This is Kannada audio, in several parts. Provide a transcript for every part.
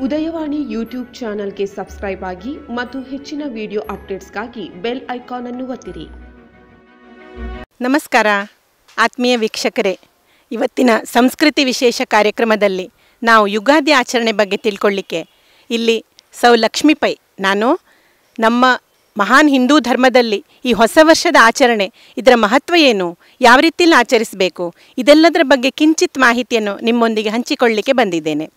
ಉದಯವಾಣಿ ಯೂಟ್ಯೂಬ್ ಚಾನಲ್ಗೆ ಸಬ್ಸ್ಕ್ರೈಬ್ ಆಗಿ ಮತ್ತು ಹೆಚ್ಚಿನ ವಿಡಿಯೋ ಅಪ್ಡೇಟ್ಸ್ಗಾಗಿ ಬೆಲ್ ಐಕಾನ್ ಅನ್ನು ಒತ್ತಿರಿ. ನಮಸ್ಕಾರ ಆತ್ಮೀಯ ವೀಕ್ಷಕರೇ, ಇವತ್ತಿನ ಸಂಸ್ಕೃತಿ ವಿಶೇಷ ಕಾರ್ಯಕ್ರಮದಲ್ಲಿ ನಾವು ಯುಗಾದಿ ಆಚರಣೆ ಬಗ್ಗೆ ತಿಳ್ಕೊಳ್ಳಿಕ್ಕೆ ಇಲ್ಲಿ ಲಕ್ಷ್ಮೀ ಪೈ ನಾನು ನಮ್ಮ ಮಹಾನ್ ಹಿಂದೂ ಧರ್ಮದಲ್ಲಿ ಈ ಹೊಸ ವರ್ಷದ ಆಚರಣೆ, ಇದರ ಮಹತ್ವ ಏನು, ಯಾವ ರೀತಿಯಲ್ಲಿ ಆಚರಿಸಬೇಕು, ಇದೆಲ್ಲದರ ಬಗ್ಗೆ ಕಿಂಚಿತ್ ಮಾಹಿತಿಯನ್ನು ನಿಮ್ಮೊಂದಿಗೆ ಹಂಚಿಕೊಳ್ಳಲಿಕ್ಕೆ ಬಂದಿದ್ದೇನೆ.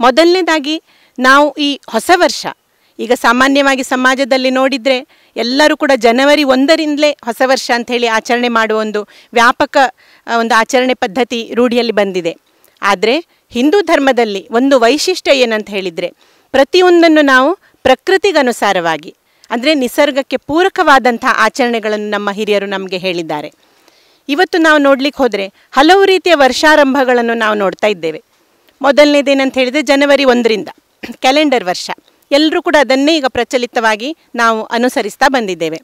ಮೊದಲನೇದಾಗಿ ನಾವು ಈ ಹೊಸ ವರ್ಷ ಈಗ ಸಾಮಾನ್ಯವಾಗಿ ಸಮಾಜದಲ್ಲಿ ನೋಡಿದರೆ ಎಲ್ಲರೂ ಕೂಡ ಜನವರಿ 1ರಿಂದಲೇ ಹೊಸ ವರ್ಷ ಅಂಥೇಳಿ ಆಚರಣೆ ಮಾಡುವ ಒಂದು ವ್ಯಾಪಕ ಒಂದು ಆಚರಣೆ ಪದ್ಧತಿ ರೂಢಿಯಲ್ಲಿ ಬಂದಿದೆ. ಆದರೆ ಹಿಂದೂ ಧರ್ಮದಲ್ಲಿ ಒಂದು ವೈಶಿಷ್ಟ್ಯ ಏನಂತ ಹೇಳಿದರೆ, ಪ್ರತಿಯೊಂದನ್ನು ನಾವು ಪ್ರಕೃತಿಗನುಸಾರವಾಗಿ ಅಂದರೆ ನಿಸರ್ಗಕ್ಕೆ ಪೂರಕವಾದಂಥ ಆಚರಣೆಗಳನ್ನು ನಮ್ಮ ಹಿರಿಯರು ನಮಗೆ ಹೇಳಿದ್ದಾರೆ. ಇವತ್ತು ನಾವು ನೋಡಲಿಕ್ಕೆ ಹೋದರೆ ಹಲವು ರೀತಿಯ ವರ್ಷಾರಂಭಗಳನ್ನು ನಾವು ನೋಡ್ತಾ ಇದ್ದೇವೆ. ಮೊದಲನೇದೇನಂತ ಹೇಳಿದರೆ ಜನವರಿ 1ರಿಂದ ಕ್ಯಾಲೆಂಡರ್ ವರ್ಷ, ಎಲ್ಲರೂ ಕೂಡ ಅದನ್ನೇ ಈಗ ಪ್ರಚಲಿತವಾಗಿ ನಾವು ಅನುಸರಿಸ್ತಾ ಬಂದಿದ್ದೇವೆ.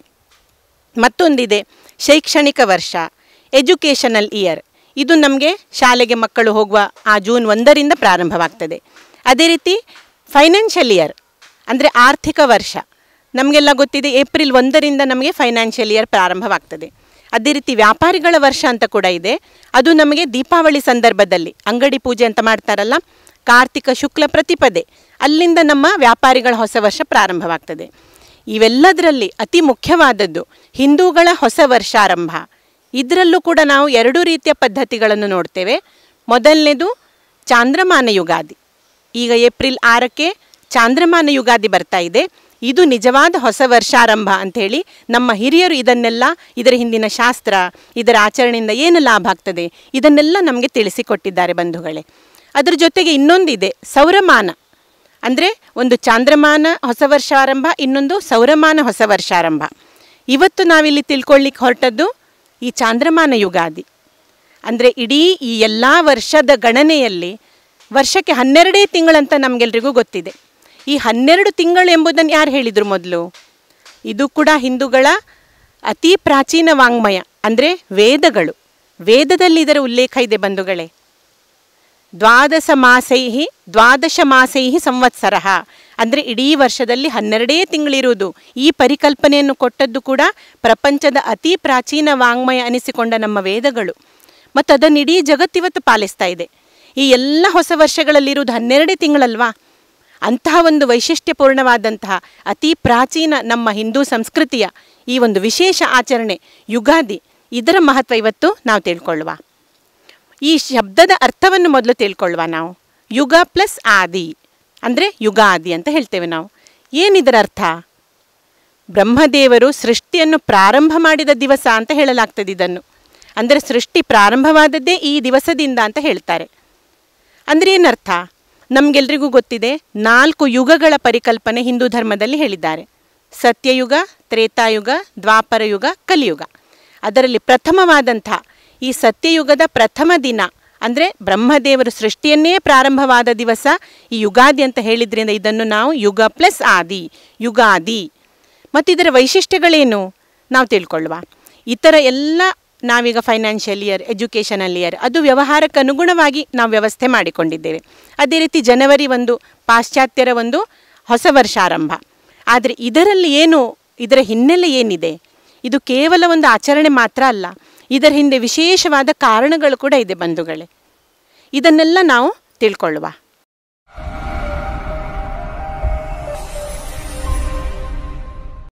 ಮತ್ತೊಂದಿದೆ ಶೈಕ್ಷಣಿಕ ವರ್ಷ, ಎಜುಕೇಷನಲ್ ಇಯರ್. ಇದು ನಮಗೆ ಶಾಲೆಗೆ ಮಕ್ಕಳು ಹೋಗುವ ಆ ಜೂನ್ 1ರಿಂದ ಪ್ರಾರಂಭವಾಗ್ತದೆ. ಅದೇ ರೀತಿ ಫೈನಾನ್ಷಿಯಲ್ ಇಯರ್ ಅಂದರೆ ಆರ್ಥಿಕ ವರ್ಷ, ನಮಗೆಲ್ಲ ಗೊತ್ತಿದೆ ಏಪ್ರಿಲ್ 1ರಿಂದ ನಮಗೆ ಫೈನಾನ್ಷಿಯಲ್ ಇಯರ್ ಪ್ರಾರಂಭವಾಗ್ತದೆ. ಅದೇ ರೀತಿ ವ್ಯಾಪಾರಿಗಳ ವರ್ಷ ಅಂತ ಕೂಡ ಇದೆ. ಅದು ನಮಗೆ ದೀಪಾವಳಿ ಸಂದರ್ಭದಲ್ಲಿ ಅಂಗಡಿ ಪೂಜೆ ಅಂತ ಮಾಡ್ತಾರಲ್ಲ, ಕಾರ್ತಿಕ ಶುಕ್ಲ ಪ್ರತಿಪದೆ, ಅಲ್ಲಿಂದ ನಮ್ಮ ವ್ಯಾಪಾರಿಗಳ ಹೊಸ ವರ್ಷ ಪ್ರಾರಂಭವಾಗ್ತದೆ. ಇವೆಲ್ಲದರಲ್ಲಿ ಅತಿ ಮುಖ್ಯವಾದದ್ದು ಹಿಂದೂಗಳ ಹೊಸ ವರ್ಷಾರಂಭ. ಇದರಲ್ಲೂ ಕೂಡ ನಾವು 2 ರೀತಿಯ ಪದ್ಧತಿಗಳನ್ನು ನೋಡ್ತೇವೆ. ಮೊದಲನೇದು ಚಾಂದ್ರಮಾನ ಯುಗಾದಿ. ಈಗ ಏಪ್ರಿಲ್ 6ಕ್ಕೆ ಚಾಂದ್ರಮಾನ ಯುಗಾದಿ ಬರ್ತಾ ಇದೆ. ಇದು ನಿಜವಾದ ಹೊಸ ವರ್ಷಾರಂಭ ಅಂಥೇಳಿ ನಮ್ಮ ಹಿರಿಯರು ಇದರ ಹಿಂದಿನ ಶಾಸ್ತ್ರ, ಇದರ ಆಚರಣೆಯಿಂದ ಏನು ಲಾಭ ಆಗ್ತದೆ, ಇದನ್ನೆಲ್ಲ ನಮಗೆ ತಿಳಿಸಿಕೊಟ್ಟಿದ್ದಾರೆ ಬಂಧುಗಳೇ. ಅದರ ಜೊತೆಗೆ ಇನ್ನೊಂದಿದೆ ಸೌರಮಾನ, ಅಂದರೆ ಒಂದು ಚಾಂದ್ರಮಾನ ಹೊಸ ವರ್ಷಾರಂಭ, ಇನ್ನೊಂದು ಸೌರಮಾನ ಹೊಸ ವರ್ಷಾರಂಭ. ಇವತ್ತು ನಾವಿಲ್ಲಿ ತಿಳ್ಕೊಳ್ಳಿಕ್ಕೆ ಹೊರಟದ್ದು ಈ ಚಾಂದ್ರಮಾನ ಯುಗಾದಿ. ಅಂದರೆ ಇಡೀ ಈ ಎಲ್ಲ ವರ್ಷದ ಗಣನೆಯಲ್ಲಿ ವರ್ಷಕ್ಕೆ 12 ತಿಂಗಳಂತ ನಮಗೆಲ್ರಿಗೂ ಗೊತ್ತಿದೆ. ಈ 12 ತಿಂಗಳು ಎಂಬುದನ್ನು ಯಾರು ಹೇಳಿದರು ಮೊದಲು? ಇದು ಕೂಡ ಹಿಂದೂಗಳ ಅತಿ ಪ್ರಾಚೀನ ವಾಂಗ್ಮಯ ಅಂದರೆ ವೇದಗಳು. ವೇದದಲ್ಲಿ ಇದರ ಉಲ್ಲೇಖ ಇದೆ ಬಂಧುಗಳೇ. ದ್ವಾದಶ ಮಾಸೈ ಸಂವತ್ಸರ ಅಂದರೆ ಇಡೀ ವರ್ಷದಲ್ಲಿ 12 ತಿಂಗಳಿರುವುದು. ಈ ಪರಿಕಲ್ಪನೆಯನ್ನು ಕೊಟ್ಟದ್ದು ಕೂಡ ಪ್ರಪಂಚದ ಅತಿ ಪ್ರಾಚೀನ ವಾಂಗ್ಮಯ ಅನಿಸಿಕೊಂಡ ನಮ್ಮ ವೇದಗಳು. ಮತ್ತು ಅದನ್ನು ಇಡೀ ಜಗತ್ತಿವತ್ತು ಪಾಲಿಸ್ತಾ ಇದೆ. ಈ ಎಲ್ಲ ಹೊಸ ವರ್ಷಗಳಲ್ಲಿರುವುದು 12 ತಿಂಗಳಲ್ವಾ? ಅಂತಹ ಒಂದು ವೈಶಿಷ್ಟ್ಯಪೂರ್ಣವಾದಂತಹ ಅತಿ ಪ್ರಾಚೀನ ನಮ್ಮ ಹಿಂದೂ ಸಂಸ್ಕೃತಿಯ ಈ ಒಂದು ವಿಶೇಷ ಆಚರಣೆ ಯುಗಾದಿ, ಇದರ ಮಹತ್ವ ಇವತ್ತು ನಾವು ತಿಳ್ಕೊಳ್ಳುವ. ಈ ಶಬ್ದದ ಅರ್ಥವನ್ನು ಮೊದಲು ತಿಳ್ಕೊಳ್ಳುವ ನಾವು. ಯುಗ ಪ್ಲಸ್ ಆದಿ ಅಂದರೆ ಯುಗಾದಿ ಅಂತ ಹೇಳ್ತೇವೆ ನಾವು. ಏನಿದರ ಅರ್ಥ? ಬ್ರಹ್ಮದೇವರು ಸೃಷ್ಟಿಯನ್ನು ಪ್ರಾರಂಭ ಮಾಡಿದ ದಿವಸ ಅಂತ ಹೇಳಲಾಗ್ತದೆ ಇದನ್ನು. ಅಂದರೆ ಸೃಷ್ಟಿ ಪ್ರಾರಂಭವಾದದ್ದೇ ಈ ದಿವಸದಿಂದ ಅಂತ ಹೇಳ್ತಾರೆ. ಅಂದರೆ ಏನರ್ಥ? ನಮಗೆಲ್ರಿಗೂ ಗೊತ್ತಿದೆ 4 ಯುಗಗಳ ಪರಿಕಲ್ಪನೆ ಹಿಂದೂ ಧರ್ಮದಲ್ಲಿ ಹೇಳಿದ್ದಾರೆ. ಸತ್ಯಯುಗ, ತ್ರೇತಾಯುಗ, ದ್ವಾಪರ ಯುಗ, ಕಲಿಯುಗ. ಅದರಲ್ಲಿ ಪ್ರಥಮವಾದಂಥ ಈ ಸತ್ಯಯುಗದ ಪ್ರಥಮ ದಿನ ಅಂದರೆ ಬ್ರಹ್ಮದೇವರು ಸೃಷ್ಟಿಯನ್ನೇ ಪ್ರಾರಂಭವಾದ ದಿವಸ ಈ ಯುಗಾದಿ ಅಂತ ಹೇಳಿದ್ರಿಂದ ಇದನ್ನು ನಾವು ಯುಗ ಪ್ಲಸ್ ಆದಿ, ಯುಗಾದಿ. ಮತ್ತು ಇದರ ವೈಶಿಷ್ಟ್ಯಗಳೇನು ನಾವು ತಿಳ್ಕೊಳ್ಳುವ. ಇತರ ಎಲ್ಲ ನಾವೀಗ ಫೈನಾನ್ಷಿಯಲ್ ಇಯರ್, ಎಜುಕೇಷನಲ್ ಇಯರ್, ಅದು ವ್ಯವಹಾರಕ್ಕೆ ಅನುಗುಣವಾಗಿ ನಾವು ವ್ಯವಸ್ಥೆ ಮಾಡಿಕೊಂಡಿದ್ದೇವೆ. ಅದೇ ರೀತಿ ಜನವರಿ 1 ಪಾಶ್ಚಾತ್ಯರ ಒಂದು ಹೊಸ ವರ್ಷಾರಂಭ. ಆದರೆ ಇದರಲ್ಲಿ ಏನು, ಇದರ ಹಿನ್ನೆಲೆ ಏನಿದೆ? ಇದು ಕೇವಲ ಒಂದು ಆಚರಣೆ ಮಾತ್ರ ಅಲ್ಲ, ಇದರ ಹಿಂದೆ ವಿಶೇಷವಾದ ಕಾರಣಗಳು ಕೂಡ ಇದೆ ಬಂಧುಗಳೇ. ಇದನ್ನೆಲ್ಲ ನಾವು ತಿಳ್ಕೊಳ್ಳುವ.